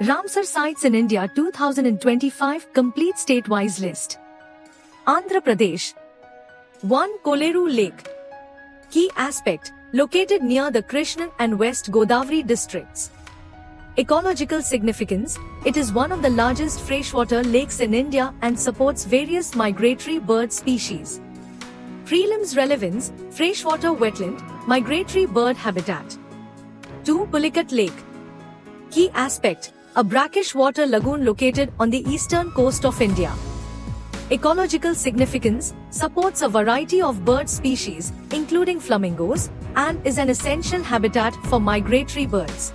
Ramsar Sites in India 2025 complete state-wise list. Andhra Pradesh. 1. Koleru Lake. Key aspect, located near the Krishna and West Godavari districts. Ecological significance, it is one of the largest freshwater lakes in India and supports various migratory bird species. Prelims relevance, freshwater wetland, migratory bird habitat. 2. Pulicat Lake. Key aspect, a brackish water lagoon located on the eastern coast of India. Ecological significance, supports a variety of bird species, including flamingos, and is an essential habitat for migratory birds.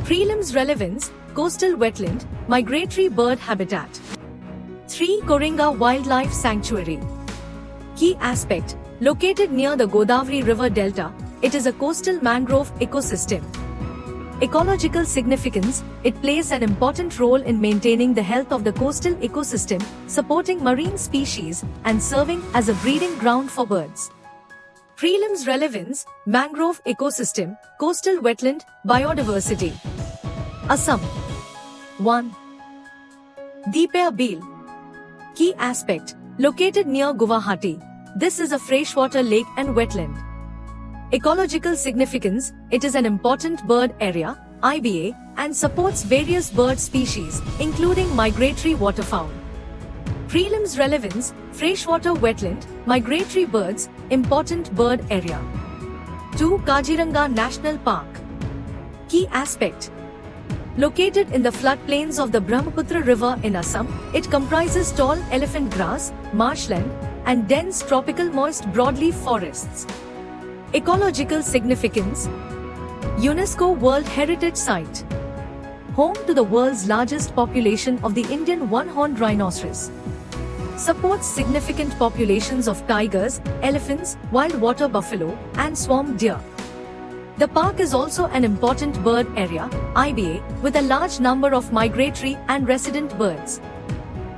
Prelims relevance, coastal wetland, migratory bird habitat. 3. Koringa Wildlife Sanctuary. Key aspect, located near the Godavari River Delta, it is a coastal mangrove ecosystem. Ecological significance, it plays an important role in maintaining the health of the coastal ecosystem, supporting marine species, and serving as a breeding ground for birds. Prelims relevance, mangrove ecosystem, coastal wetland, biodiversity. Assam. 1. Deepaya Beel. Key aspect, located near Guwahati, this is a freshwater lake and wetland. Ecological significance, it is an important bird area, IBA, and supports various bird species, including migratory waterfowl. Prelims relevance, freshwater wetland, migratory birds, important bird area. 2. Kaziranga National Park. Key aspect, located in the floodplains of the Brahmaputra River in Assam, it comprises tall elephant grass, marshland, and dense tropical moist broadleaf forests. Ecological significance, UNESCO World Heritage Site. Home to the world's largest population of the Indian one-horned rhinoceros. Supports significant populations of tigers, elephants, wild water buffalo, and swamp deer. The park is also an important bird area, IBA, with a large number of migratory and resident birds.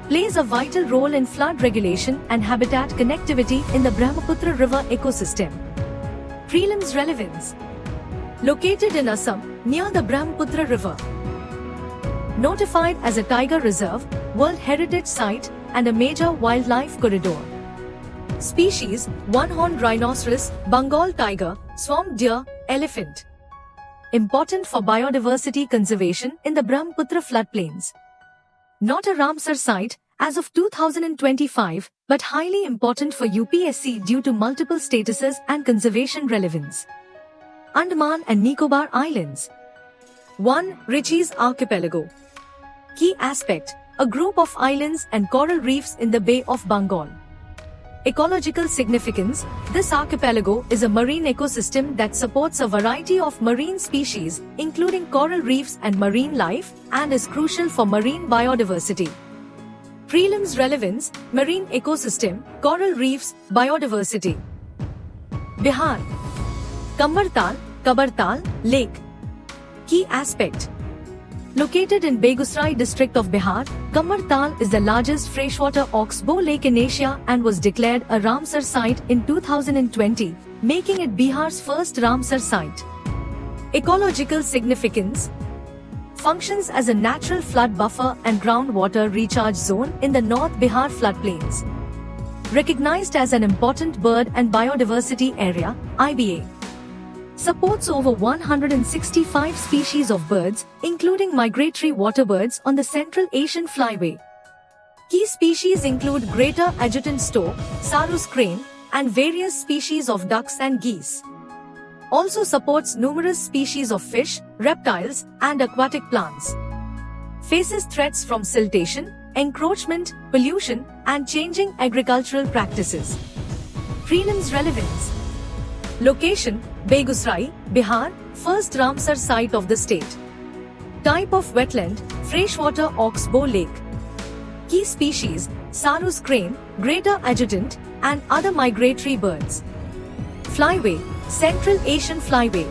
Plays a vital role in flood regulation and habitat connectivity in the Brahmaputra River ecosystem. Prelims relevance, located in Assam, near the Brahmaputra River. Notified as a tiger reserve, World Heritage Site, and a major wildlife corridor. Species, one-horned rhinoceros, Bengal tiger, swamp deer, elephant. Important for biodiversity conservation in the Brahmaputra floodplains. Not a Ramsar site, as of 2025, but highly important for UPSC due to multiple statuses and conservation relevance. Andaman and Nicobar Islands. 1. Ritchie's Archipelago. Key aspect, a group of islands and coral reefs in the Bay of Bengal. Ecological significance, this archipelago is a marine ecosystem that supports a variety of marine species, including coral reefs and marine life, and is crucial for marine biodiversity. Prelims relevance, marine ecosystem, coral reefs, biodiversity. Bihar. Kabartal Lake. Key aspect, located in Begusarai district of Bihar, Kabartal is the largest freshwater oxbow lake in Asia and was declared a Ramsar site in 2020, making it Bihar's first Ramsar site. Ecological significance, functions as a natural flood buffer and groundwater recharge zone in the North Bihar floodplains. Recognized as an important bird and biodiversity area, IBA. Supports over 165 species of birds, including migratory waterbirds on the Central Asian Flyway. Key species include greater adjutant stork, Sarus crane, and various species of ducks and geese. Also supports numerous species of fish, reptiles, and aquatic plants. Faces threats from siltation, encroachment, pollution, and changing agricultural practices. Prelims relevance, location, Begusarai, Bihar, first Ramsar site of the state. Type of wetland, freshwater oxbow lake. Key species, Sarus crane, greater adjutant, and other migratory birds. Flyway, Central Asian Flyway.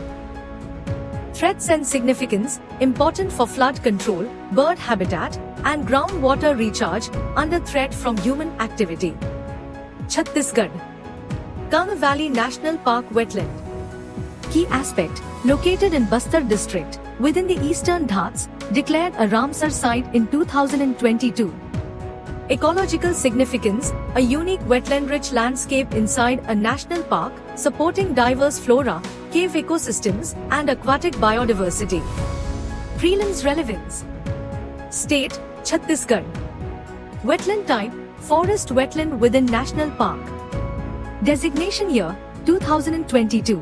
Threats and significance, important for flood control, bird habitat, and groundwater recharge, under threat from human activity. Chhattisgarh. Kanha Valley National Park Wetland. Key aspect, located in Bastar district, within the Eastern Ghats, declared a Ramsar site in 2022. Ecological significance, a unique wetland-rich landscape inside a national park, supporting diverse flora, cave ecosystems, and aquatic biodiversity. Prelims relevance. State, Chhattisgarh. Wetland type, forest wetland within national park. Designation year, 2022.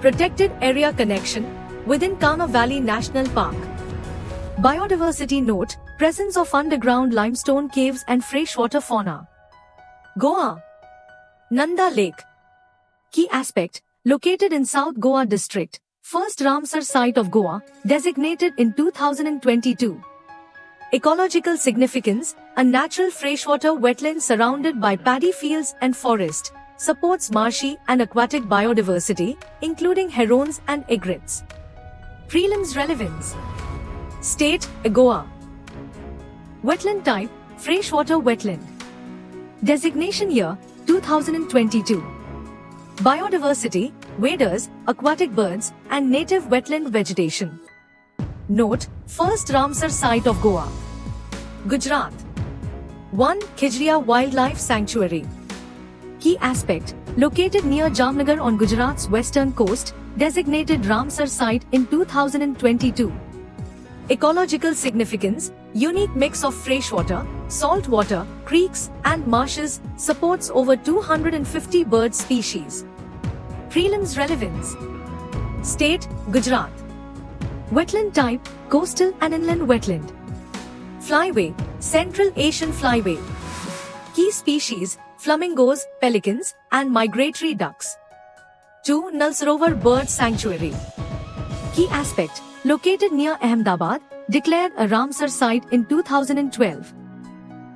Protected area connection, within Kana Valley National Park. Biodiversity note, presence of underground limestone caves and freshwater fauna. Goa. Nanda Lake. Key aspect, located in South Goa district, first Ramsar site of Goa, designated in 2022. Ecological significance, a natural freshwater wetland surrounded by paddy fields and forest, supports marshy and aquatic biodiversity, including herons and egrets. Prelims relevance. State, Goa. Wetland type, freshwater wetland. Designation year, 2022. Biodiversity, waders, aquatic birds, and native wetland vegetation. Note, first Ramsar site of Goa. Gujarat. 1. Khijriya Wildlife Sanctuary. Key aspect, located near Jamnagar on Gujarat's western coast, designated Ramsar site in 2022. Ecological significance, unique mix of freshwater, saltwater, creeks, and marshes, supports over 250 bird species. Prelims relevance. State, Gujarat. Wetland type, coastal and inland wetland. Flyway, Central Asian flyway. Key species, flamingos, pelicans, and migratory ducks. 2. Nalsarovar Bird Sanctuary. Key aspect, located near Ahmedabad, declared a Ramsar site in 2012.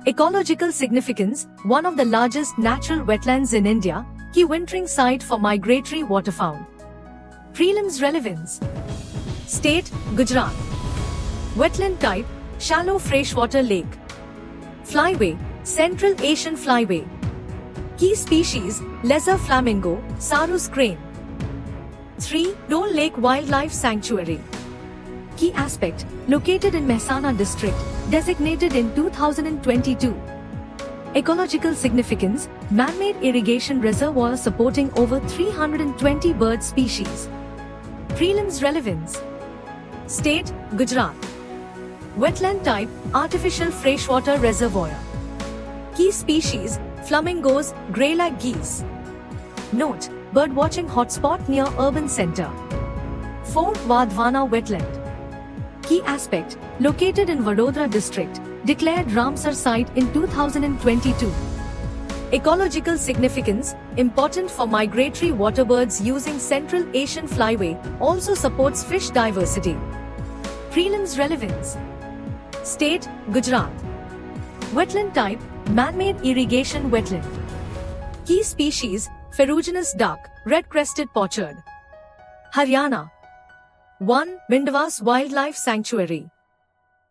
Ecological significance, one of the largest natural wetlands in India, key wintering site for migratory waterfowl. Prelims relevance. State, Gujarat. Wetland type, shallow freshwater lake. Flyway, Central Asian flyway. Key species, lesser flamingo, Sarus crane. 3. Dole Lake Wildlife Sanctuary. Key aspect, located in Mehsana district, designated in 2022. Ecological significance, man-made irrigation reservoir supporting over 320 bird species. Prelims relevance. State, Gujarat. Wetland type, artificial freshwater reservoir. Key species, flamingos, grey-lag geese. Note, birdwatching hotspot near urban center. 4. Vadhwana wetland. Key aspect, located in Vadodara district, declared Ramsar site in 2022. Ecological significance, important for migratory waterbirds using Central Asian flyway, also supports fish diversity. Prelims relevance. State, Gujarat. Wetland type, man-made irrigation wetland. Key species, ferruginous duck, red-crested pochard. Haryana. 1. Bindwas Wildlife Sanctuary.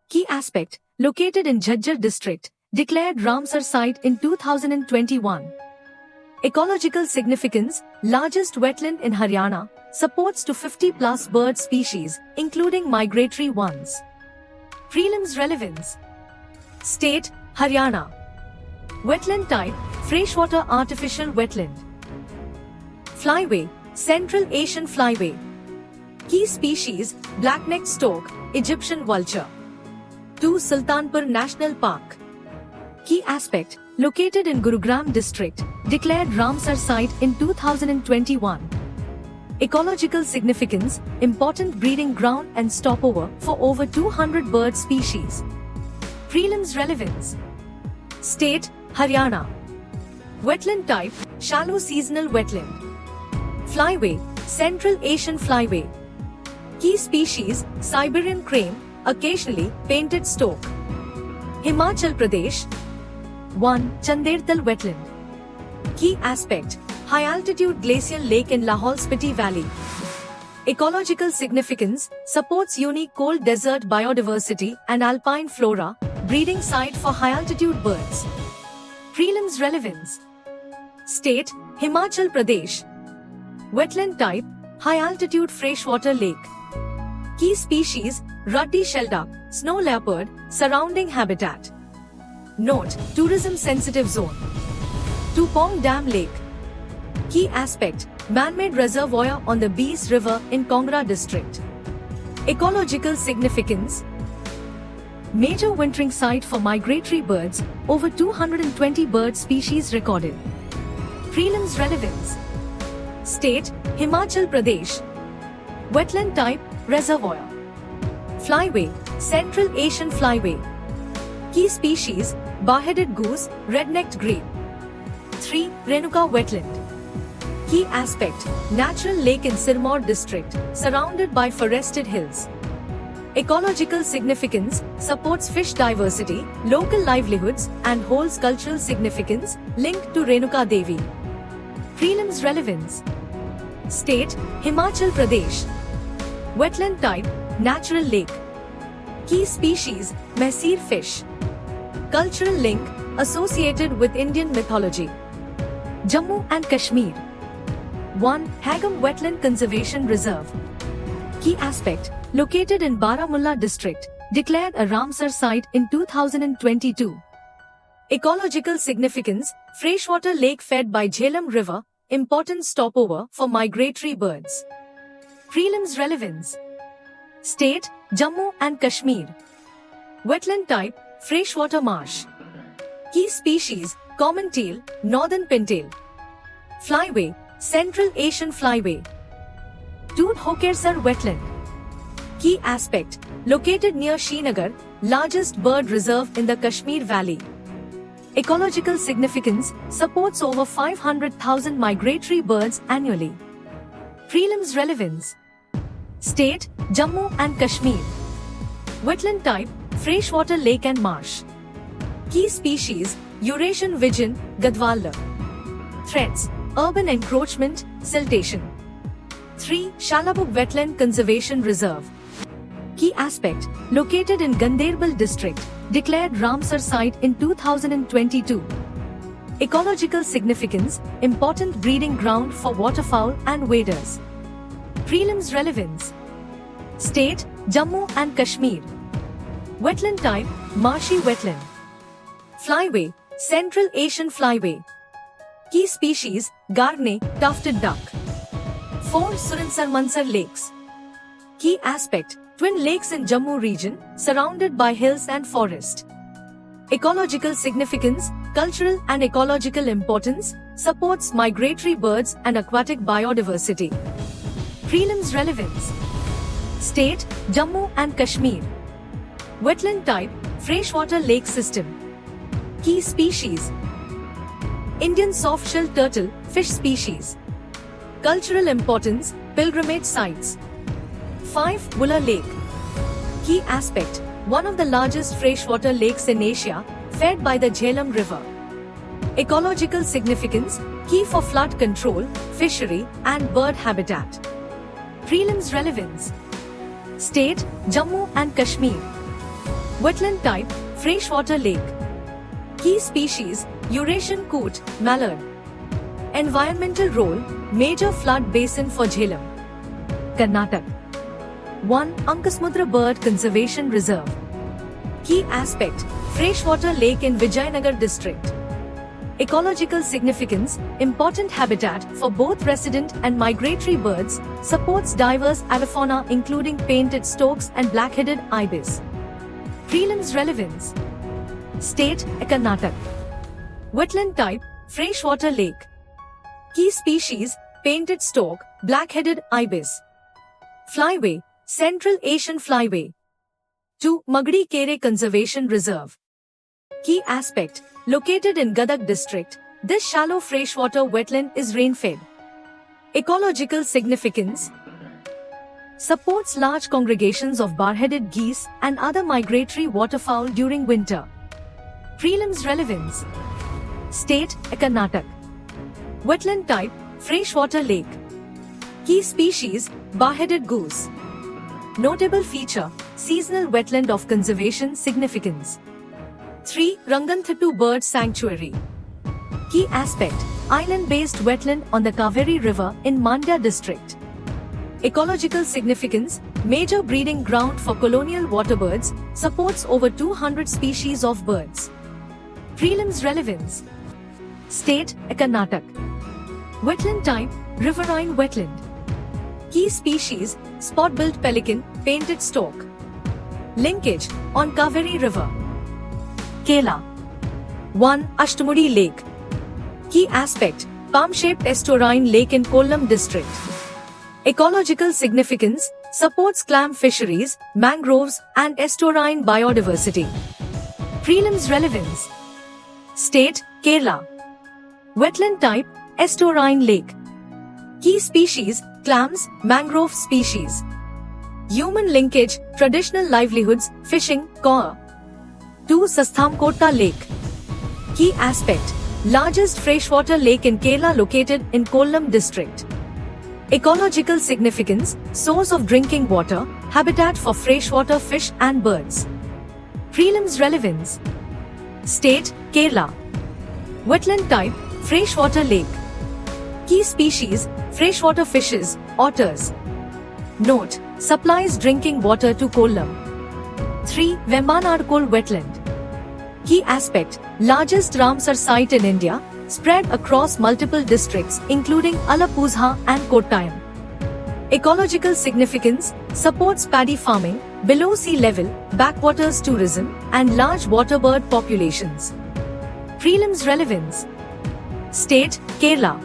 Key aspect, located in Jhajjar district, declared Ramsar site in 2021. Ecological significance, largest wetland in Haryana, supports to 50+ bird species, including migratory ones. Prelims relevance. State, Haryana. Wetland type, freshwater artificial wetland. Flyway, Central Asian flyway. Key species, black-necked stork, Egyptian vulture. 2. Sultanpur National Park. Key aspect, located in Gurugram district, declared Ramsar site in 2021. Ecological significance, important breeding ground and stopover for over 200 bird species. Prelims relevance. State, Haryana. Wetland type, shallow seasonal wetland. Flyway, Central Asian flyway. Key species, Siberian crane, occasionally painted stork. Himachal Pradesh. 1. Chandertal wetland. Key aspect, high altitude glacial lake in Lahaul Spiti Valley. Ecological significance, supports unique cold desert biodiversity and alpine flora, breeding site for high altitude birds. Prelims relevance. State, Himachal Pradesh. Wetland type, high altitude freshwater lake. Key species, Ruddy shelduck, snow leopard, surrounding habitat. Note: tourism sensitive zone. Tupong Dam Lake. Key aspect: man-made reservoir on the Beas River in Kongra district. Ecological significance: major wintering site for migratory birds, over 220 bird species recorded. Prelims relevance: state: Himachal Pradesh. Wetland type: reservoir. Flyway: Central Asian flyway. Key species: bar-headed goose, red-necked grebe. 3. Renuka wetland. Key aspect: natural lake in Sirmaur district, surrounded by forested hills. Ecological significance: supports fish diversity, local livelihoods, and holds cultural significance, linked to Renuka Devi. Prelims relevance: state: Himachal Pradesh. Wetland type: natural lake. Key species: Mehsir fish. Cultural link: associated with Indian mythology. Jammu and Kashmir. 1. Hagam Wetland Conservation Reserve. Key aspect: located in Baramulla district, declared a Ramsar site in 2022. Ecological significance: freshwater lake fed by Jhelum River, important stopover for migratory birds. Prelims relevance: state: Jammu and Kashmir. Wetland type: freshwater marsh. Key species: common teal, northern pintail. Flyway: Central Asian flyway. Tood Hokersar wetland. Key aspect: located near Srinagar, largest bird reserve in the Kashmir Valley. Ecological significance: supports over 500,000 migratory birds annually. Prelims relevance: state: Jammu and Kashmir. Wetland type: freshwater lake and marsh. Key species: Eurasian widgeon, Gadwala. Threats: urban encroachment, siltation. 3. Shalabug Wetland Conservation Reserve. Key aspect: located in Ganderbal district, declared Ramsar site in 2022. Ecological significance: important breeding ground for waterfowl and waders. Prelims relevance: state: Jammu and Kashmir. Wetland type: marshy wetland. Flyway: Central Asian flyway. Key species: Gargne, tufted duck. 4. Surinsar Mansar lakes. Key aspect: twin lakes in Jammu region, surrounded by hills and forest. Ecological significance: cultural and ecological importance, supports migratory birds and aquatic biodiversity. Prelims relevance: state: Jammu and Kashmir. Wetland type: freshwater lake system. Key species: Indian softshell turtle, fish species. Cultural importance: pilgrimage sites. 5. Buller Lake. Key aspect: one of the largest freshwater lakes in Asia, fed by the Jhelum River. Ecological significance: key for flood control, fishery, and bird habitat. Prelims relevance: state: Jammu and Kashmir. Wetland type: freshwater lake. Key species: Eurasian coot, mallard. Environmental role: major flood basin for Jhelum. Karnataka. 1. Ankasmudra Bird Conservation Reserve. Key aspect: freshwater lake in Vijayanagar district. Ecological significance: important habitat for both resident and migratory birds, supports diverse avifauna including painted storks and black-headed ibis. Prelims relevance: state: Karnataka. Wetland type: freshwater lake. Key species: painted stork, black-headed ibis. Flyway: Central Asian flyway. 2. Magadi Kere Conservation Reserve. Key aspect: located in Gadag district, this shallow freshwater wetland is rain-fed. Ecological significance: supports large congregations of bar-headed geese and other migratory waterfowl during winter. Prelims relevance: state: Karnataka. Wetland type: freshwater lake. Key species: bar-headed goose. Notable feature: seasonal wetland of conservation significance. 3. Ranganthittu Bird Sanctuary. Key aspect: island-based wetland on the Kaveri River in Mandya district. Ecological significance: major breeding ground for colonial waterbirds, supports over 200 species of birds. Prelims relevance. State, Karnataka. Wetland type, riverine wetland. Key species, spot-billed pelican, painted stork. Linkage, on Kaveri River. Kerala. 1. Ashtamudi Lake. Key aspect, palm-shaped estuarine lake in Kollam district. Ecological significance, supports clam fisheries, mangroves, and estuarine biodiversity. Prelims relevance. State, Kerala. Wetland type, estuarine lake. Key species, clams, mangrove species. Human linkage, traditional livelihoods, fishing, Koa. 2. Sasthamkota Lake. Key aspect, largest freshwater lake in Kerala located in Kollam district. Ecological significance, source of drinking water, habitat for freshwater fish and birds. Prelims relevance. State, Kerala. Wetland type, freshwater lake. Key species, freshwater fishes, otters. Note, supplies drinking water to Kollam. 3. Vembanadkol Wetland. Key aspect, largest Ramsar site in India, spread across multiple districts including Alappuzha and Kottayam. Ecological significance, supports paddy farming, below sea level, backwaters tourism, and large waterbird populations. Prelims relevance. State, Kerala.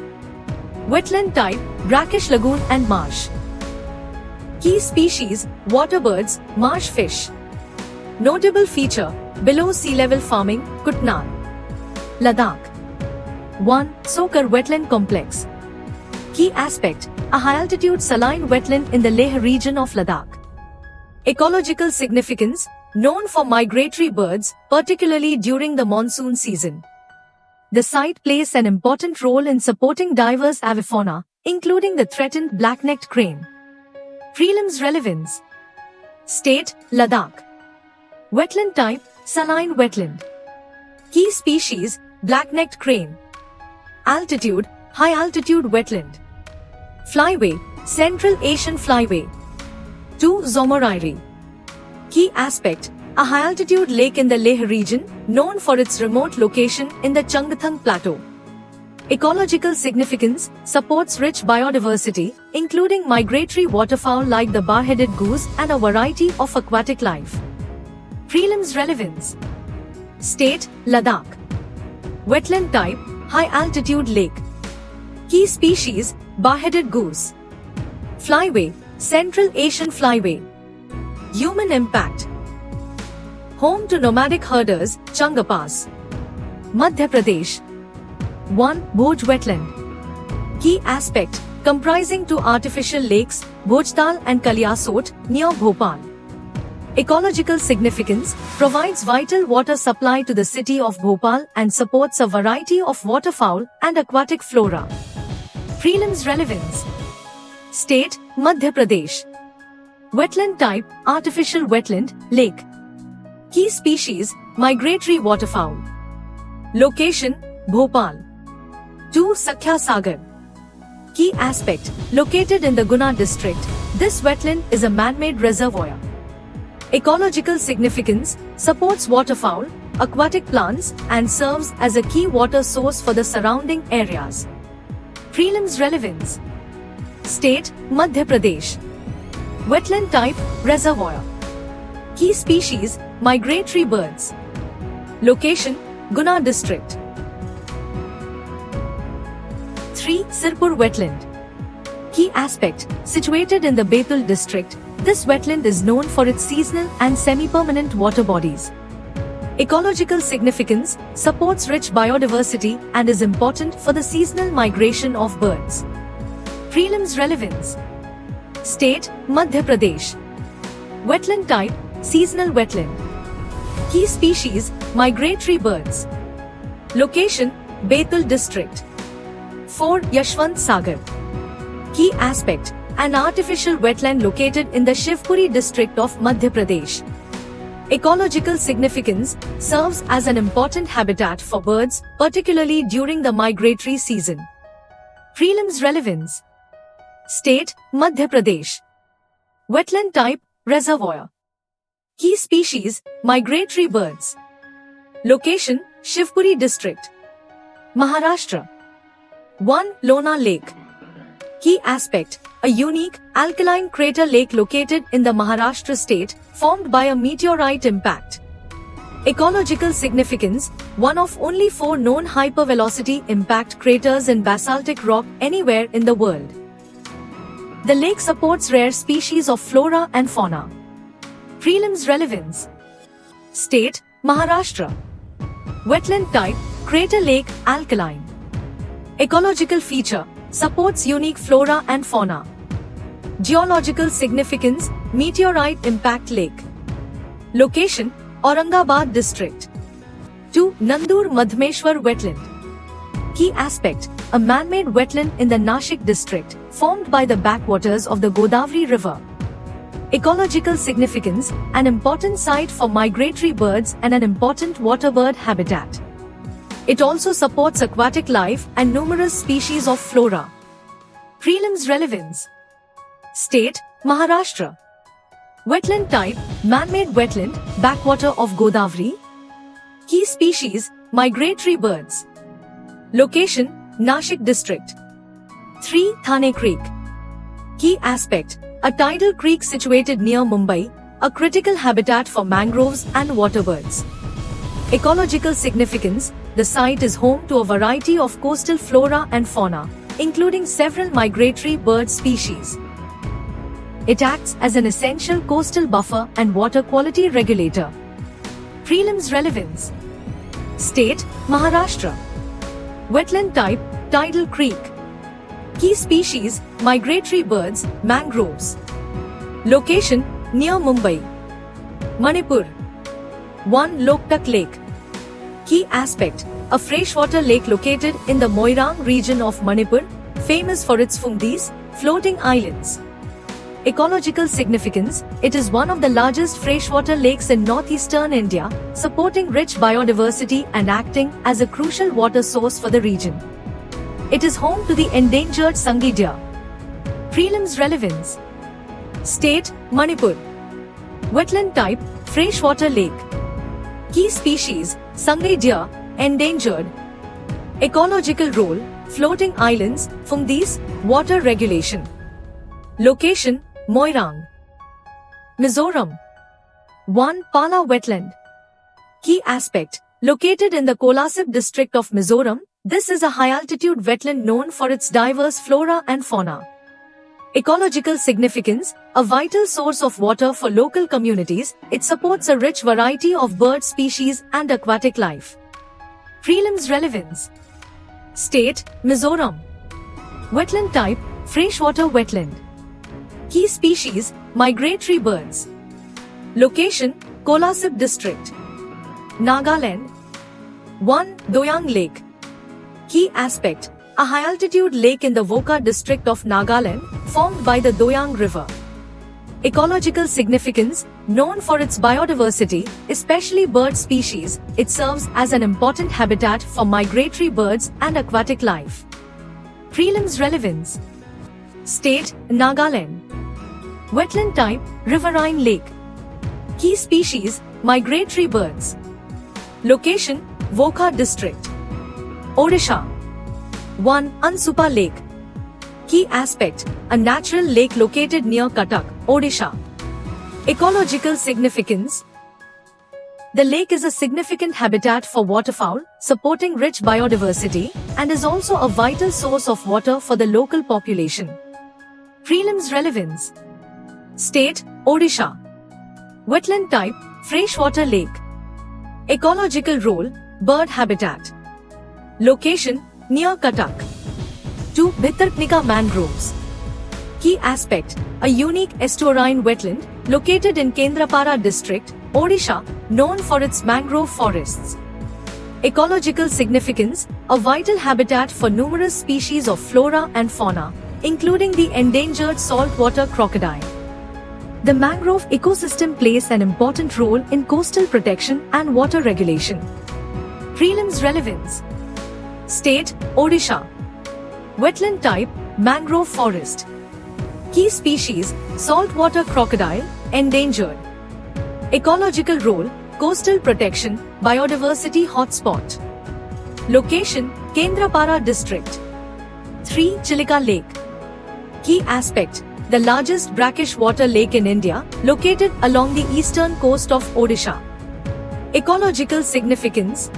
Wetland type, brackish lagoon and marsh. Key species, waterbirds, marsh fish. Notable feature, below sea level farming, Kutnar. Ladakh. 1. Sokar Wetland Complex. Key aspect, a high-altitude saline wetland in the Leh region of Ladakh. Ecological significance, known for migratory birds, particularly during the monsoon season. The site plays an important role in supporting diverse avifauna, including the threatened black-necked crane. Prelims relevance. State, Ladakh. Wetland type, saline wetland. Key species, black-necked crane. Altitude, high-altitude wetland. Flyway, Central Asian Flyway. 2. Zomorairi. Key aspect, a high-altitude lake in the Leh region, known for its remote location in the Changthang Plateau. Ecological significance, supports rich biodiversity, including migratory waterfowl like the bar-headed goose and a variety of aquatic life. Prelims relevance. State, Ladakh. Wetland type, high-altitude lake. Key species, bar-headed goose. Flyway, Central Asian Flyway. Human impact. Home to nomadic herders, Changapas. Madhya Pradesh. 1. Bhoj Wetland. Key aspect, comprising 2 artificial lakes, Bhojtal and Kalyasot, near Bhopal. Ecological significance, provides vital water supply to the city of Bhopal and supports a variety of waterfowl and aquatic flora. Prelims relevance. State, Madhya Pradesh. Wetland type, artificial wetland, lake. Key species, migratory waterfowl. Location, Bhopal. 2. Sakhya Sagar. Key aspect, located in the Guna district, this wetland is a man-made reservoir. Ecological significance, supports waterfowl, aquatic plants, and serves as a key water source for the surrounding areas. Prelims relevance. State, Madhya Pradesh. Wetland type, reservoir. Key species, migratory birds. Location, Guna district. 3. Sirpur Wetland. Key aspect, situated in the Betul district, this wetland is known for its seasonal and semi-permanent water bodies. Ecological significance, supports rich biodiversity and is important for the seasonal migration of birds. Prelims relevance. State, Madhya Pradesh. Wetland type, seasonal wetland. Key species, migratory birds. Location, Betul district. 4. Yashwant Sagar. Key aspect, an artificial wetland located in the Shivpuri district of Madhya Pradesh. Ecological significance, serves as an important habitat for birds, particularly during the migratory season. Prelims relevance. State, Madhya Pradesh. Wetland type, reservoir. Key species, migratory birds. Location, Shivpuri district, Maharashtra. 1. Lona Lake. Key aspect, a unique, alkaline crater lake located in the Maharashtra state, formed by a meteorite impact. Ecological significance, one of only 4 known hypervelocity impact craters in basaltic rock anywhere in the world. The lake supports rare species of flora and fauna. Prelims relevance. State, Maharashtra. Wetland type, crater lake, alkaline. Ecological feature, supports unique flora and fauna. Geological significance, meteorite impact lake. Location, Aurangabad district. 2. Nandur Madhmeshwar wetland. Key aspect, a man-made wetland in the Nashik district, formed by the backwaters of the Godavari river. Ecological significance, an important site for migratory birds and an important waterbird habitat. It also supports aquatic life and numerous species of flora. Prelims relevance. State, Maharashtra. Wetland type, man-made wetland, backwater of Godavari. Key species, migratory birds. Location, Nashik district. 3. Thane Creek. Key aspect, a tidal creek situated near Mumbai, a critical habitat for mangroves and waterbirds. Ecological significance, the site is home to a variety of coastal flora and fauna, including several migratory bird species. It acts as an essential coastal buffer and water quality regulator. Prelims relevance. State, Maharashtra. Wetland type, tidal creek. Key species, migratory birds, mangroves. Location, near Mumbai. Manipur. 1. Loktak Lake. Key aspect, a freshwater lake located in the Moirang region of Manipur, famous for its Phungdis, floating islands. Ecological significance, it is one of the largest freshwater lakes in northeastern India, supporting rich biodiversity and acting as a crucial water source for the region. It is home to the endangered Sangay deer. Prelims relevance. State, Manipur. Wetland type, freshwater lake. Key species, Sangay deer, endangered. Ecological role, floating islands, Phungdis, water regulation. Location, Moirang. Mizoram. 1. Pala Wetland. Key aspect, located in the Kolasip district of Mizoram, this is a high-altitude wetland known for its diverse flora and fauna. Ecological significance, a vital source of water for local communities, it supports a rich variety of bird species and aquatic life. Prelims relevance. State, Mizoram. Wetland type, freshwater wetland. Key species, migratory birds. Location, Kolasip district. Nagaland. 1. Doyang Lake. Key aspect, a high-altitude lake in the Voka district of Nagaland, formed by the Doyang River. Ecological significance, known for its biodiversity, especially bird species, it serves as an important habitat for migratory birds and aquatic life. Prelims relevance. State, Nagaland. Wetland type, riverine lake. Key species, migratory birds. Location, Voka district. Odisha. 1. Ansupa Lake. Key aspect, a natural lake located near Cuttack, Odisha. Ecological significance. The lake is a significant habitat for waterfowl, supporting rich biodiversity, and is also a vital source of water for the local population. Prelims relevance. State, Odisha. Wetland type, freshwater lake. Ecological role, bird habitat. Location, near Cuttack. 2. Bhitarknika Mangroves. Key aspect, a unique estuarine wetland, located in Kendrapara district, Odisha, known for its mangrove forests. Ecological significance, a vital habitat for numerous species of flora and fauna, including the endangered saltwater crocodile. The mangrove ecosystem plays an important role in coastal protection and water regulation. Prelims relevance. State, Odisha. Wetland type, mangrove forest. Key species, saltwater crocodile, endangered. Ecological role, coastal protection, biodiversity hotspot. Location, Kendrapara district. 3. Chilika Lake. Key aspect, the largest brackish water lake in India, located along the eastern coast of Odisha. Ecological significance,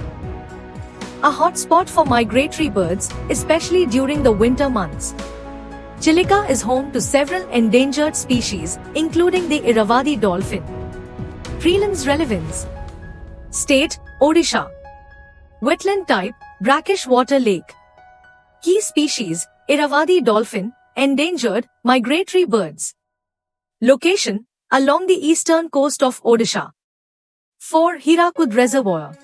a hotspot for migratory birds, especially during the winter months. Chilika is home to several endangered species, including the Irrawaddy dolphin. Prelims relevance. State, Odisha. Wetland type, brackish water lake. Key species, Irrawaddy dolphin, endangered, migratory birds. Location, along the eastern coast of Odisha. 4. Hirakud Reservoir.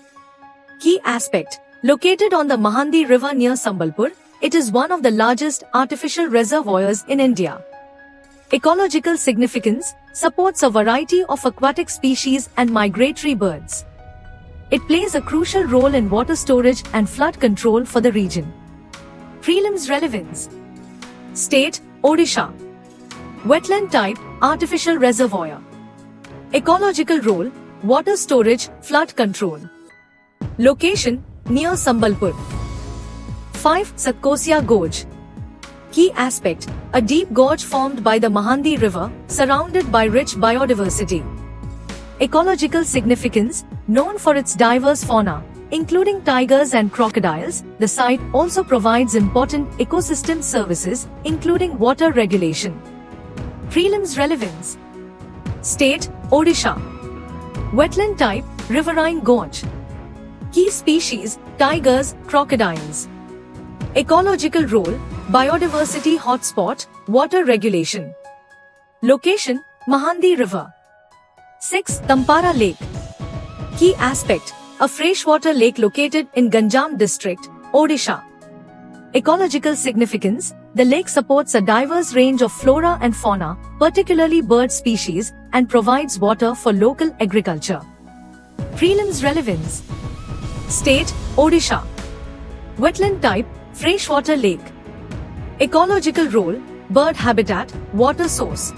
Key aspect, located on the Mahandi River near Sambalpur, it is one of the largest artificial reservoirs in India. Ecological significance, supports a variety of aquatic species and migratory birds. It plays a crucial role in water storage and flood control for the region. Prelims relevance. State, Odisha. Wetland type, artificial reservoir. Ecological role, water storage, flood control. Location, near Sambalpur. 5. Satkosia Gorge. Key aspect, a deep gorge formed by the Mahandi River, surrounded by rich biodiversity. Ecological significance, known for its diverse fauna, including tigers and crocodiles, the site also provides important ecosystem services, including water regulation. Prelims relevance. State, Odisha. Wetland type, riverine gorge. Key species, tigers, crocodiles. Ecological role, biodiversity hotspot, water regulation. Location, Mahandi River. 6. Tampara Lake. Key aspect, a freshwater lake located in Ganjam district, Odisha. Ecological significance, the lake supports a diverse range of flora and fauna, particularly bird species, and provides water for local agriculture. Prelims relevance. State, Odisha. Wetland type, freshwater lake. Ecological role, bird habitat, water source.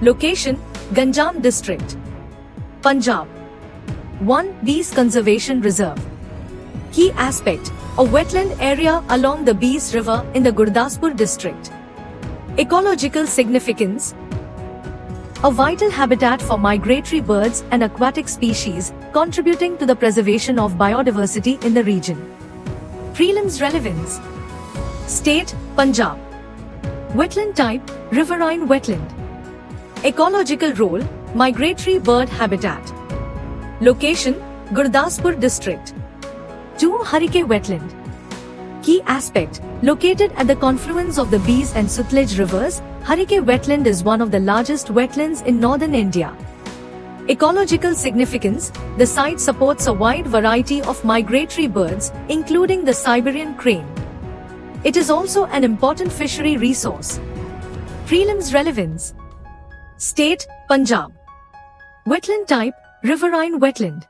Location, Ganjam district. Punjab. 1. Bees Conservation Reserve. Key aspect, a wetland area along the Bees River in the Gurdaspur district. Ecological significance, a vital habitat for migratory birds and aquatic species, contributing to the preservation of biodiversity in the region. Prelims relevance. State, Punjab. Wetland type, riverine wetland. Ecological role, migratory bird habitat. Location, Gurdaspur district. 2. Harike wetland. Key aspect, located at the confluence of the Bees and Sutlej rivers, Harike wetland is one of the largest wetlands in northern India. Ecological significance, the site supports a wide variety of migratory birds, including the Siberian crane. It is also an important fishery resource. Prelims relevance. State, Punjab. Wetland type, riverine wetland.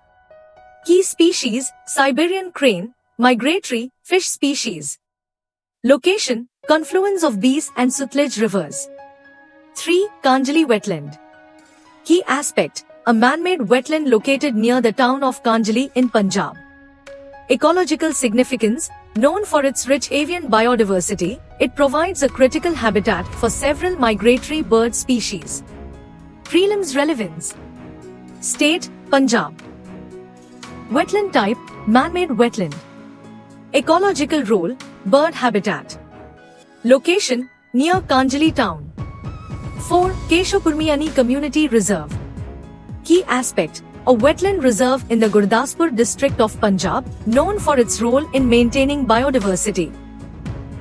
Key species, Siberian crane, migratory, fish species. Location, confluence of Bees and Sutlej rivers. 3. Kanjali wetland. Key aspect, a man-made wetland located near the town of Kanjali in Punjab. Ecological significance, known for its rich avian biodiversity, it provides a critical habitat for several migratory bird species. Prelims relevance. State, Punjab. Wetland type, man-made wetland. Ecological role, bird habitat. Location, near Kanjali town. 4. Keshapurmiani Community Reserve. Key aspect, a wetland reserve in the Gurdaspur district of Punjab, known for its role in maintaining biodiversity.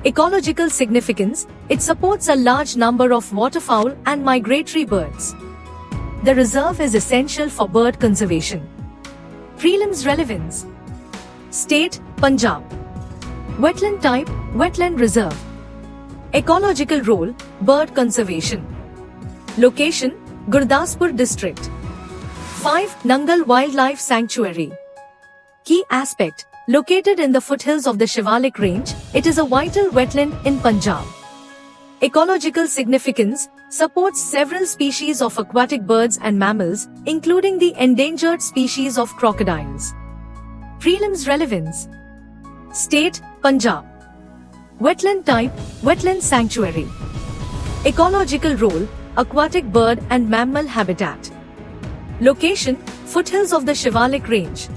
Ecological significance, it supports a large number of waterfowl and migratory birds. The reserve is essential for bird conservation. Prelims relevance. State, Punjab. Wetland type, wetland reserve. Ecological role, bird conservation. Location, Gurdaspur district. 5. Nangal Wildlife Sanctuary. Key aspect, located in the foothills of the Shivalik range, it is a vital wetland in Punjab. Ecological significance supports several species of aquatic birds and mammals, including the endangered species of crocodiles. Prelims relevance. State, Punjab. Wetland type, wetland sanctuary. Ecological role, aquatic bird and mammal habitat. Location, foothills of the Shivalik Range.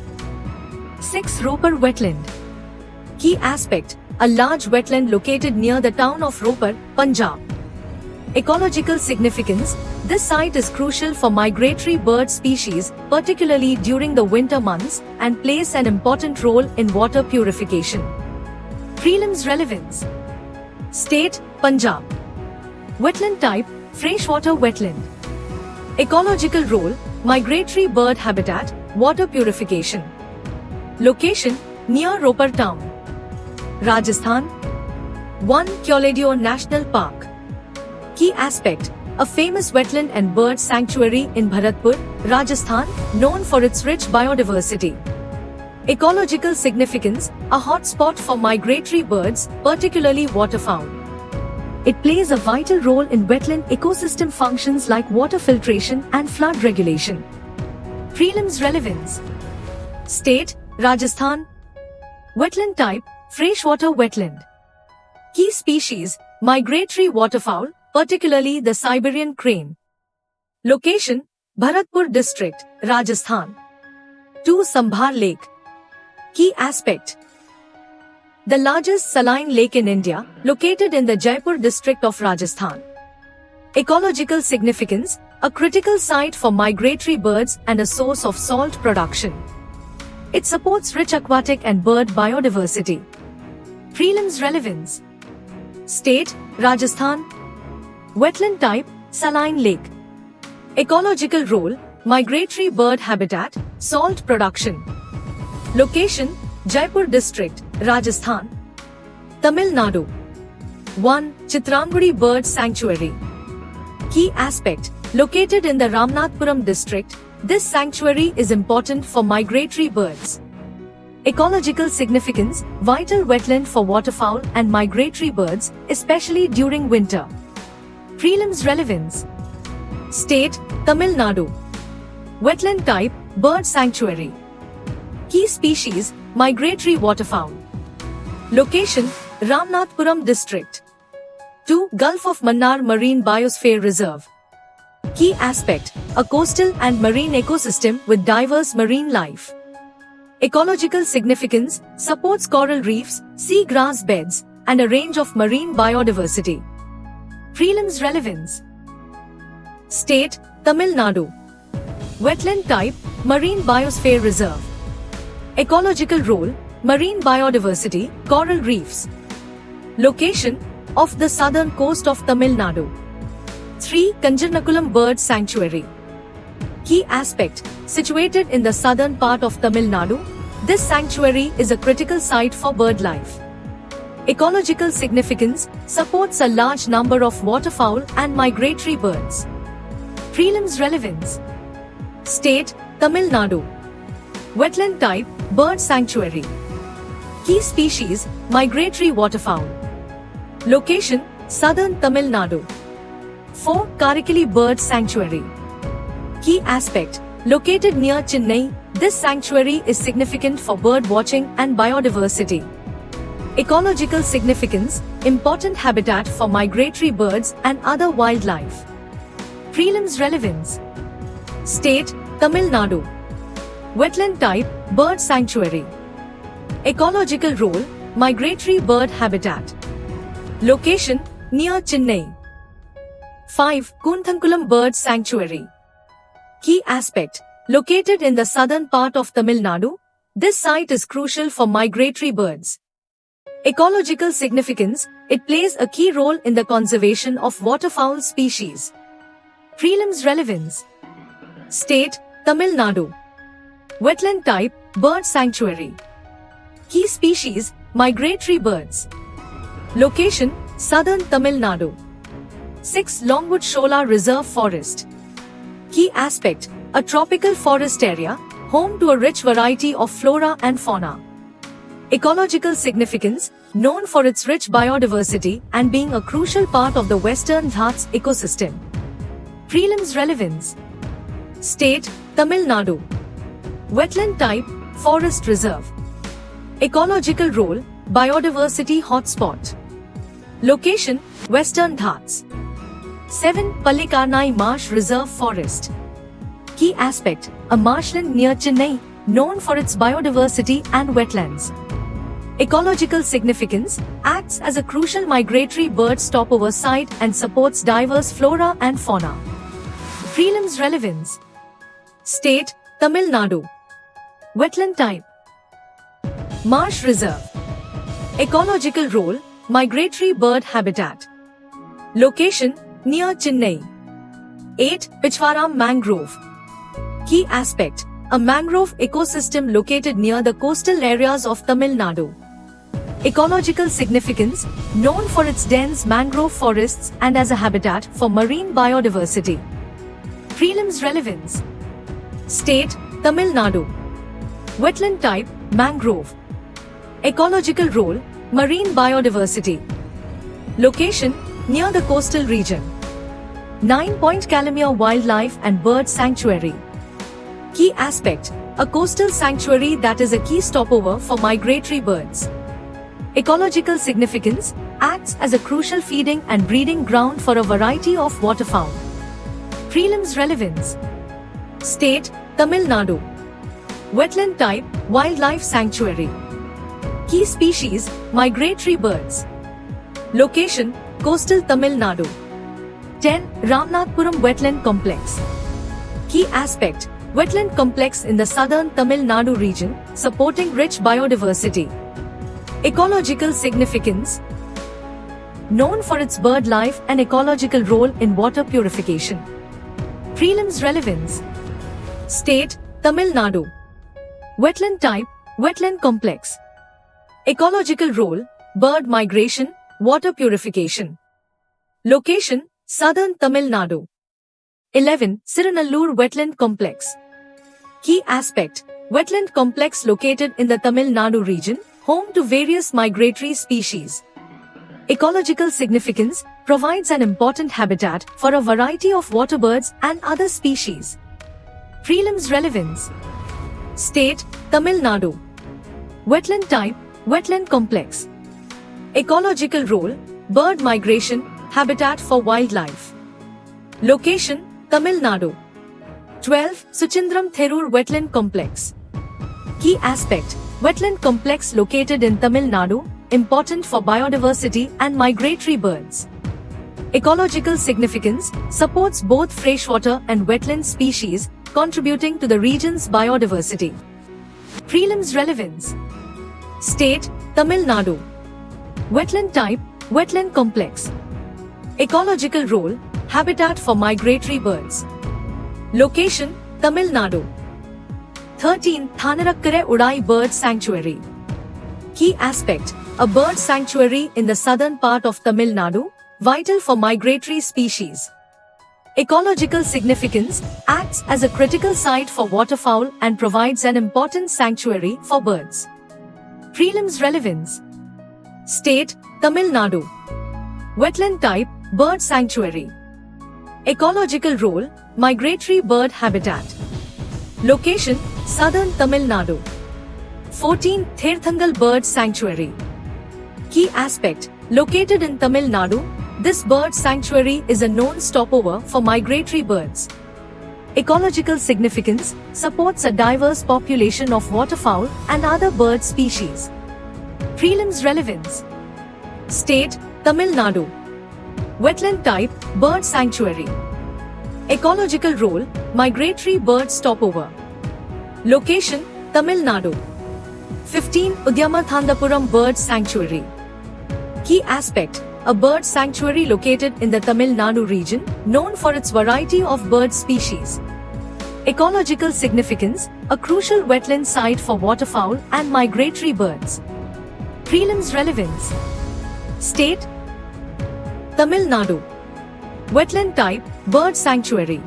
6. Ropar Wetland. Key aspect, a large wetland located near the town of Ropar, Punjab. Ecological significance, this site is crucial for migratory bird species, particularly during the winter months, and plays an important role in water purification. Prelims relevance. State, Punjab. Wetland type, freshwater wetland. Ecological role, migratory bird habitat, water purification. Location, near Ropar town. Rajasthan. 1. Kyoledeo National Park. Key aspect, a famous wetland and bird sanctuary in Bharatpur, Rajasthan, known for its rich biodiversity. Ecological significance, a hotspot for migratory birds, particularly waterfowl. It plays a vital role in wetland ecosystem functions like water filtration and flood regulation. Prelims relevance. State, Rajasthan. Wetland type, freshwater wetland. Key species, migratory waterfowl, particularly the Siberian crane. Location, Bharatpur district, Rajasthan. 2. Sambhar Lake. Key aspect, the largest saline lake in India, located in the Jaipur district of Rajasthan. Ecological significance, a critical site for migratory birds and a source of salt production. It supports rich aquatic and bird biodiversity. Prelims relevance. State, Rajasthan. Wetland type, saline lake. Ecological role, migratory bird habitat, salt production. Location, Jaipur district, Rajasthan. Tamil Nadu. 1. Chitramgudi Bird Sanctuary. Key aspect, located in the Ramanathapuram district, this sanctuary is important for migratory birds. Ecological significance, vital wetland for waterfowl and migratory birds, especially during winter. Prelims relevance. State, Tamil Nadu. Wetland type, bird sanctuary. Key species, migratory waterfowl. Location, Ramanathapuram district. 2. Gulf of Mannar Marine Biosphere Reserve. Key aspect, a coastal and marine ecosystem with diverse marine life. Ecological significance, supports coral reefs, sea grass beds, and a range of marine biodiversity. Prelims relevance. State, Tamil Nadu. Wetland type, Marine Biosphere Reserve. Ecological role, marine biodiversity, coral reefs. Location, off the southern coast of Tamil Nadu. 3. Kanjarnakulam Bird Sanctuary. Key aspect, situated in the southern part of Tamil Nadu, this sanctuary is a critical site for bird life. Ecological significance, supports a large number of waterfowl and migratory birds. Prelims relevance. State, Tamil Nadu. Wetland type, bird sanctuary. Key species, migratory waterfowl. Location, southern Tamil Nadu. 4. Karikali Bird Sanctuary. Key aspect, located near Chennai, this sanctuary is significant for bird watching and biodiversity. Ecological significance, important habitat for migratory birds and other wildlife. Prelims relevance. State, Tamil Nadu. Wetland type, bird sanctuary. Ecological role, migratory bird habitat. Location, near Chennai. 5. Kunthankulam Bird Sanctuary. Key aspect, located in the southern part of Tamil Nadu, this site is crucial for migratory birds. Ecological significance, it plays a key role in the conservation of waterfowl species. Prelims relevance. State, Tamil Nadu. Wetland type, bird sanctuary. Key species, migratory birds. Location, southern Tamil Nadu. 6. Longwood Shola Reserve Forest. Key aspect, a tropical forest area, home to a rich variety of flora and fauna. Ecological significance, known for its rich biodiversity and being a crucial part of the Western Ghats ecosystem. Prelims relevance. State, Tamil Nadu. Wetland type, forest reserve. Ecological role, biodiversity hotspot. Location, Western Ghats. 7. Pallikarnai Marsh Reserve Forest. Key aspect, a marshland near Chennai, known for its biodiversity and wetlands. Ecological significance, acts as a crucial migratory bird stopover site and supports diverse flora and fauna. Prelims relevance. State, Tamil Nadu. Wetland type, marsh reserve. Ecological role, migratory bird habitat. Location, near Chennai. 8. Pichwaram Mangrove. Key aspect, a mangrove ecosystem located near the coastal areas of Tamil Nadu. Ecological significance, known for its dense mangrove forests and as a habitat for marine biodiversity. Prelims relevance. State, Tamil Nadu. Wetland type, mangrove. Ecological role, marine biodiversity. Location, near the coastal region. 9. Point Calimere Wildlife and Bird Sanctuary. Key aspect, a coastal sanctuary that is a key stopover for migratory birds. Ecological significance, acts as a crucial feeding and breeding ground for a variety of waterfowl. Prelims relevance. State, Tamil Nadu. Wetland type, wildlife sanctuary. Key species, migratory birds. Location, coastal Tamil Nadu. 10. Ramnathpuram Wetland Complex. Key aspect, wetland complex in the southern Tamil Nadu region, supporting rich biodiversity. Ecological significance, known for its bird life and ecological role in water purification. Prelims relevance. State, Tamil Nadu. Wetland type, wetland complex. Ecological role, bird migration, water purification. Location, southern Tamil Nadu. 11. Siranallur Wetland Complex. Key aspect, wetland complex located in the Tamil Nadu region, home to various migratory species. Ecological significance, provides an important habitat for a variety of waterbirds and other species. Prelims relevance. State, Tamil Nadu. Wetland type, wetland complex. Ecological role, bird migration, habitat for wildlife. Location, Tamil Nadu. 12. Suchindram Therur Wetland Complex. Key aspect, wetland complex located in Tamil Nadu, important for biodiversity and migratory birds. Ecological significance, supports both freshwater and wetland species, contributing to the region's biodiversity. Prelims relevance. State, Tamil Nadu. Wetland type, wetland complex. Ecological role, habitat for migratory birds. Location, Tamil Nadu. 13. Thanarakkare Udai Bird Sanctuary. Key aspect, a bird sanctuary in the southern part of Tamil Nadu, vital for migratory species. Ecological significance, acts as a critical site for waterfowl and provides an important sanctuary for birds. Prelims relevance. State, Tamil Nadu. Wetland type, bird sanctuary. Ecological role, migratory bird habitat. Location, southern Tamil Nadu. 14. Therthangal Bird Sanctuary. Key aspect, located in Tamil Nadu, this bird sanctuary is a known stopover for migratory birds. Ecological significance, supports a diverse population of waterfowl and other bird species. Prelims relevance. State, Tamil Nadu. Wetland type, bird sanctuary. Ecological role, migratory bird stopover. Location, Tamil Nadu. 15. Udyamathandapuram Bird Sanctuary. Key aspect, a bird sanctuary located in the Tamil Nadu region, known for its variety of bird species. Ecological significance, a crucial wetland site for waterfowl and migratory birds. Prelims relevance. State, Tamil Nadu. Wetland type, bird sanctuary.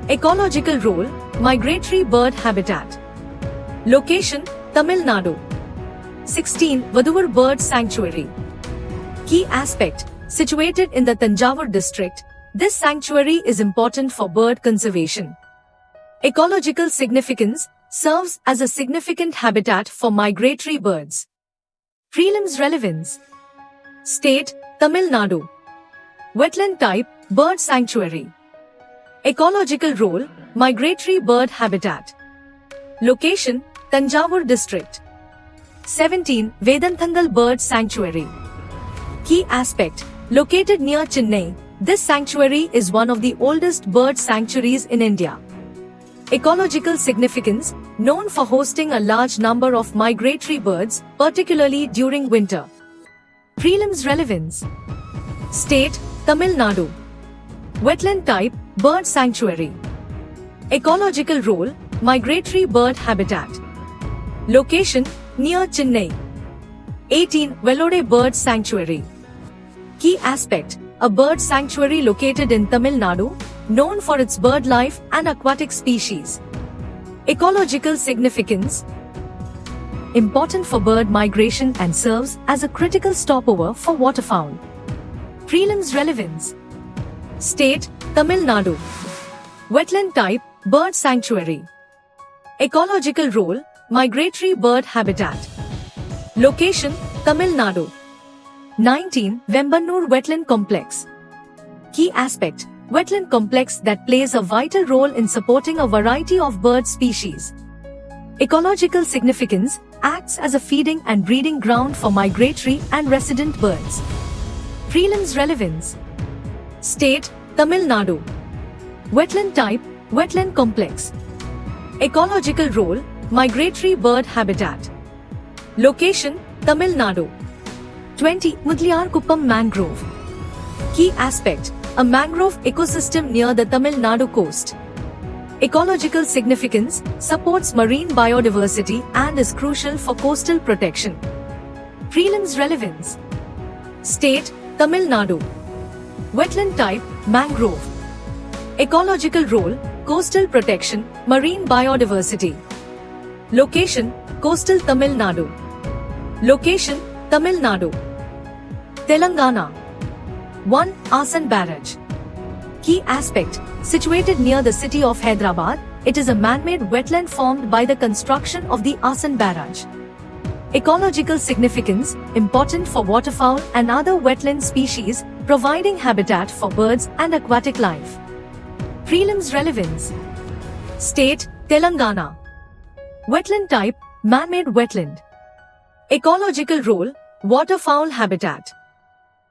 Ecological role, migratory bird habitat. Location, Tamil Nadu. 16. Vaduvur Bird Sanctuary. Key aspect, situated in the Tanjavur district, this sanctuary is important for bird conservation. Ecological significance, serves as a significant habitat for migratory birds. Prelims relevance. State, Tamil Nadu. Wetland type, bird sanctuary. Ecological role, migratory bird habitat. Location, Tanjavur district. 17. Vedanthangal Bird Sanctuary. Key aspect, located near Chennai, this sanctuary is one of the oldest bird sanctuaries in India. Ecological significance, known for hosting a large number of migratory birds, particularly during winter. Prelims relevance. State, Tamil Nadu. Wetland type, bird sanctuary. Ecological role, migratory bird habitat. Location, near Chennai. 18. Vellode Bird Sanctuary. Key aspect, a bird sanctuary located in Tamil Nadu, known for its bird life and aquatic species. Ecological significance, important for bird migration and serves as a critical stopover for waterfowl. Prelims relevance. State, Tamil Nadu. Wetland type, bird sanctuary. Ecological role, migratory bird habitat. Location, Tamil Nadu. 19. Vembanur Wetland Complex. Key aspect, wetland complex that plays a vital role in supporting a variety of bird species. Ecological significance, acts as a feeding and breeding ground for migratory and resident birds. Prelims relevance. State, Tamil Nadu. Wetland type, wetland complex. Ecological role, migratory bird habitat. Location, Tamil Nadu. 20. Mudaliyarkuppam Mangrove. Key aspect, a mangrove ecosystem near the Tamil Nadu coast. Ecological significance, supports marine biodiversity and is crucial for coastal protection. Prelims relevance. State, Tamil Nadu. Wetland type, mangrove. Ecological role, coastal protection, marine biodiversity. Location, coastal Tamil Nadu. Location, Tamil Nadu. Telangana. 1. Asan Barrage. Key aspect, situated near the city of Hyderabad, it is a man-made wetland formed by the construction of the Asan Barrage. Ecological significance, important for waterfowl and other wetland species, providing habitat for birds and aquatic life. Prelims relevance. State, Telangana. Wetland type, man-made wetland. Ecological role, waterfowl habitat.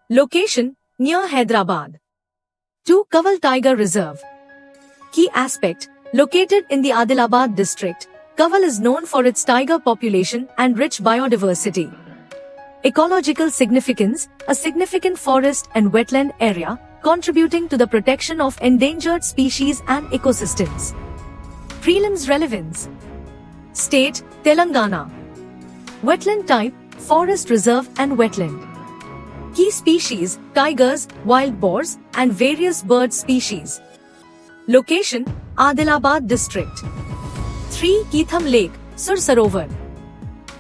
Location, near Hyderabad. 2. Kaval Tiger Reserve. Key aspect, located in the Adilabad district, Kaval is known for its tiger population and rich biodiversity. Ecological significance, a significant forest and wetland area, contributing to the protection of endangered species and ecosystems. Prelims relevance. State, Telangana. Wetland type, forest reserve and wetland. Key species, tigers, wild boars, and various bird species. Location, Adilabad district. 3. Keetham Lake, Sur Sarovar.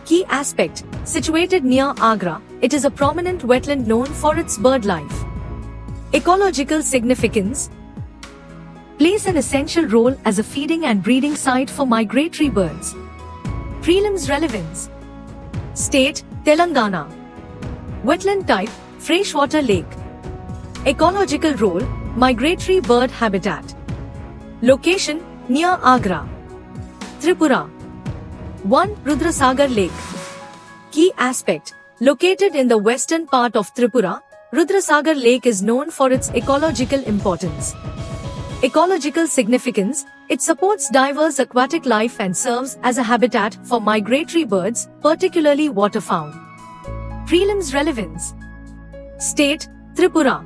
Key aspect, situated near Agra, it is a prominent wetland known for its bird life. Ecological significance, plays an essential role as a feeding and breeding site for migratory birds. Prelims relevance. State, Telangana. Wetland type, freshwater lake. Ecological role, migratory bird habitat. Location, near Agra. Tripura. 1. Rudrasagar Lake. Key aspect, located in the western part of Tripura, Rudrasagar Lake is known for its ecological importance. Ecological significance, it supports diverse aquatic life and serves as a habitat for migratory birds, particularly waterfowl. Prelims relevance. State, Tripura.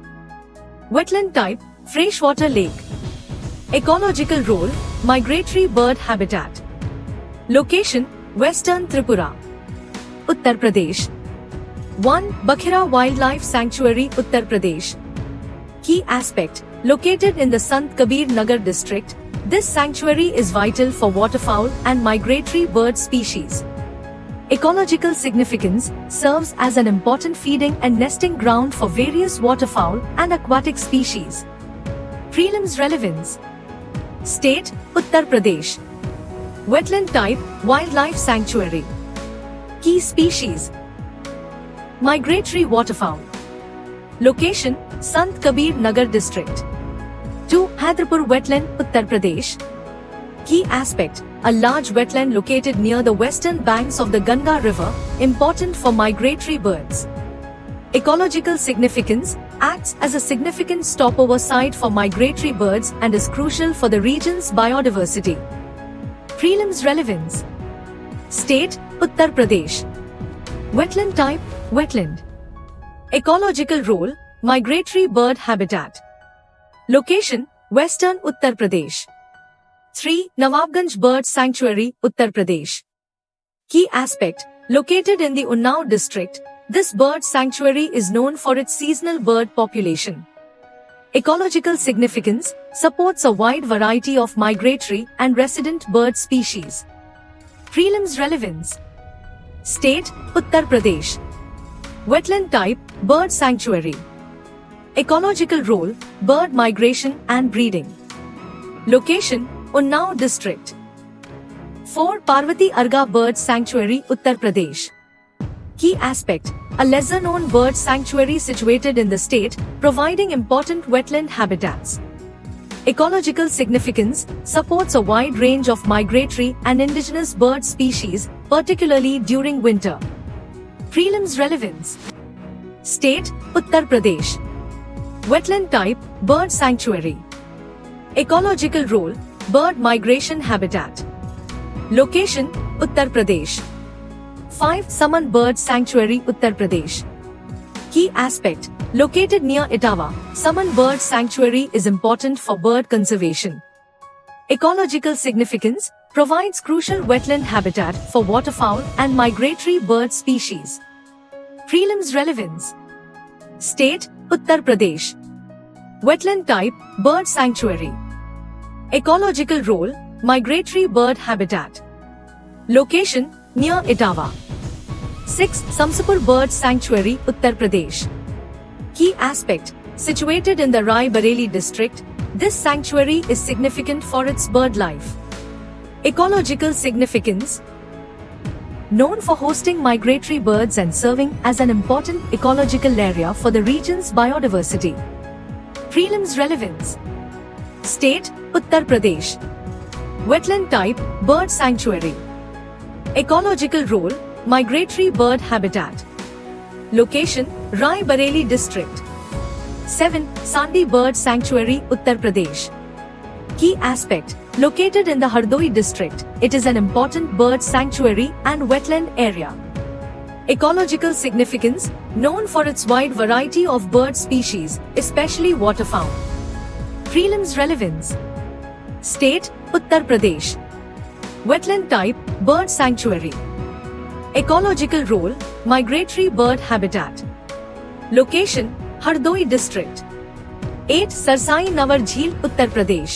Wetland type, freshwater lake. Ecological role, migratory bird habitat. Location, Western Tripura. Uttar Pradesh. 1. Bakhira Wildlife Sanctuary, Uttar Pradesh. Key aspect, located in the Sant Kabir Nagar district, this sanctuary is vital for waterfowl and migratory bird species. Ecological significance serves as an important feeding and nesting ground for various waterfowl and aquatic species. Prelims relevance. State: Uttar Pradesh. Wetland type: Wildlife Sanctuary. Key species: Migratory waterfowl. Location: Sant Kabir Nagar District. 2. Hyderpur Wetland, Uttar Pradesh. Key aspect: a large wetland located near the western banks of the Ganga River, important for migratory birds. Ecological significance: acts as a significant stopover site for migratory birds and is crucial for the region's biodiversity. Prelims relevance. State: Uttar Pradesh. Wetland type: wetland. Ecological role: migratory bird habitat. Location: western Uttar Pradesh. 3. Nawabganj Bird Sanctuary, Uttar Pradesh. Key aspect: located in the Unnao district, this bird sanctuary is known for its seasonal bird population. Ecological significance: supports a wide variety of migratory and resident bird species. Prelims relevance. State: Uttar Pradesh. Wetland type: bird sanctuary. Ecological role: bird migration and breeding. Location: Unnao district. 4. Parvati Arga Bird Sanctuary, Uttar Pradesh. Key aspect: a lesser known bird sanctuary situated in the state, providing important wetland habitats. Ecological significance: supports a wide range of migratory and indigenous bird species, particularly during winter. Prelims relevance. State: Uttar Pradesh. Wetland type: bird sanctuary. Ecological role: bird migration habitat. Location: Uttar Pradesh. 5. Saman Bird Sanctuary, Uttar Pradesh. Key aspect: located near Etawah, Saman Bird Sanctuary is important for bird conservation. Ecological significance: provides crucial wetland habitat for waterfowl and migratory bird species. Prelims relevance. State: Uttar Pradesh. Wetland type: bird sanctuary. Ecological role: migratory bird habitat. Location: near Etawah. 6. Samsapur Bird Sanctuary, Uttar Pradesh. Key aspect: situated in the Rai Bareli district, this sanctuary is significant for its bird life. Ecological significance: known for hosting migratory birds and serving as an important ecological area for the region's biodiversity. Prelims relevance. State: Uttar Pradesh. Wetland type: bird sanctuary. Ecological role: migratory bird habitat. Location: Rai Bareli district. 7. Sandi Bird Sanctuary, Uttar Pradesh. Key aspect: located in the Hardoi district, it is an important bird sanctuary and wetland area. Ecological significance: known for its wide variety of bird species, especially waterfowl. Prelims relevance. State: Uttar Pradesh. Wetland type: bird sanctuary. Ecological role: migratory bird habitat. Location: Hardoi district. 8. Sarsai Nawar Jheel, Uttar Pradesh.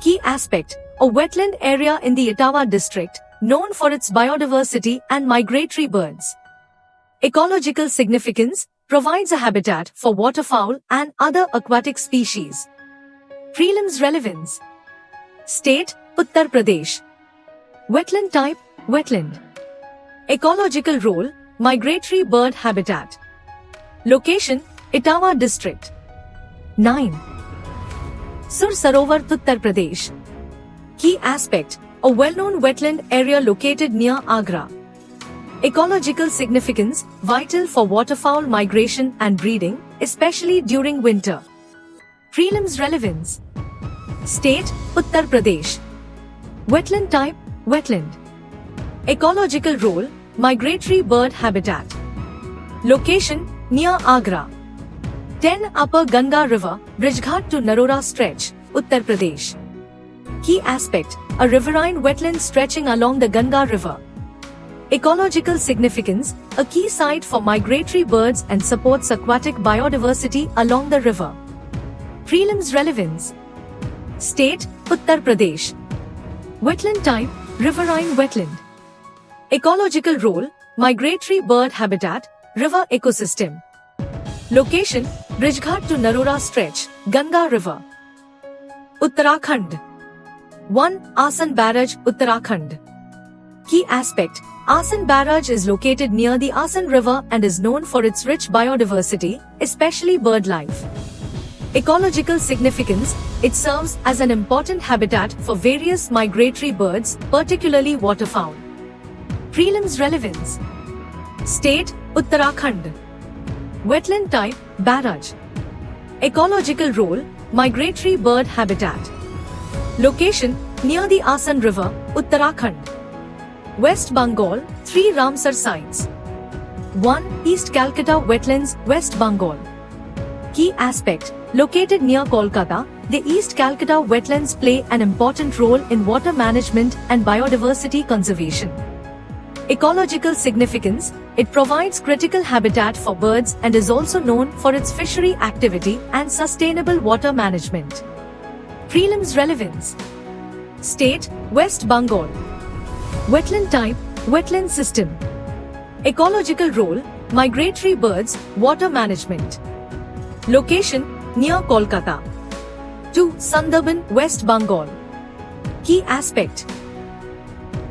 Key aspect: a wetland area in the Etawah district, known for its biodiversity and migratory birds. Ecological significance: provides a habitat for waterfowl and other aquatic species. Prelims relevance. State: Uttar Pradesh. Wetland type: wetland. Ecological role: migratory bird habitat. Location: Etawah district. 9. Sur Sarovar, Uttar Pradesh. Key aspect: a well-known wetland area located near Agra. Ecological significance: vital for waterfowl migration and breeding, especially during winter. Prelims relevance. State: Uttar Pradesh. Wetland type: wetland. Ecological role: migratory bird habitat. Location: near Agra. 10. Upper Ganga River, Brijghat to Narora stretch, Uttar Pradesh. Key aspect: a riverine wetland stretching along the Ganga River. Ecological significance: a key site for migratory birds and supports aquatic biodiversity along the river. Prelims relevance. State: Uttar Pradesh. Wetland type: riverine wetland. Ecological role, migratory bird habitat, river ecosystem. Location, Brijghat to Narora stretch, Ganga River. Uttarakhand. 1. Asan Barrage, Uttarakhand. Key aspect, Asan Barrage is located near the Asan River and is known for its rich biodiversity, especially bird life. Ecological significance, it serves as an important habitat for various migratory birds, particularly waterfowl. Prelims relevance. State, Uttarakhand. Wetland type, barrage. Ecological role, migratory bird habitat. Location, near the Asan River, Uttarakhand. West Bengal, 3 Ramsar sites. 1. East Calcutta Wetlands, West Bengal. Key aspect, located near Kolkata, the East Calcutta wetlands play an important role in water management and biodiversity conservation. Ecological significance, it provides critical habitat for birds and is also known for its fishery activity and sustainable water management. Prelims relevance. State, West Bengal. Wetland type, wetland system. Ecological role, migratory birds, water management. Location, near Kolkata. 2. Sundarban, West Bengal. Key aspect.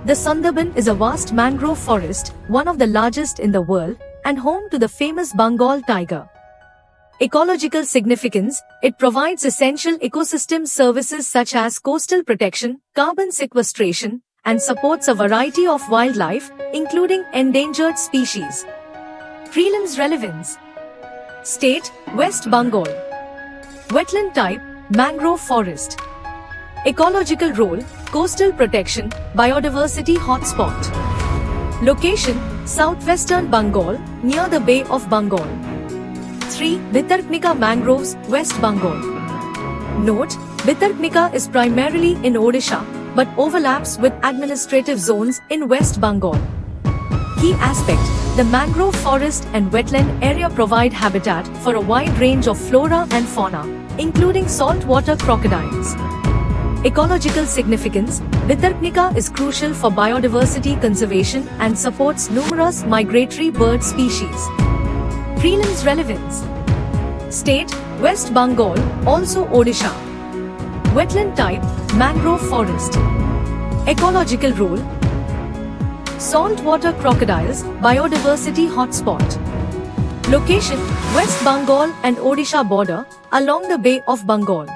The Sundarban is a vast mangrove forest, one of the largest in the world, and home to the famous Bengal tiger. Ecological significance, it provides essential ecosystem services such as coastal protection, carbon sequestration, and supports a variety of wildlife, including endangered species. Prelims relevance. State, West Bengal. Wetland type, mangrove forest. Ecological role, coastal protection, biodiversity hotspot. Location, southwestern Bengal, near the Bay of Bengal. 3. Bhitarkanika mangroves, West Bengal. Note, Bhitarkanika is primarily in Odisha, but overlaps with administrative zones in West Bengal. Key aspect, the mangrove forest and wetland area provide habitat for a wide range of flora and fauna, including saltwater crocodiles. Ecological significance, Bhitarkanika is crucial for biodiversity conservation and supports numerous migratory bird species. Prelims relevance. State, West Bengal, also Odisha. Wetland type, mangrove forest. Ecological role, saltwater crocodiles, biodiversity hotspot. Location, West Bengal and Odisha border, along the Bay of Bengal.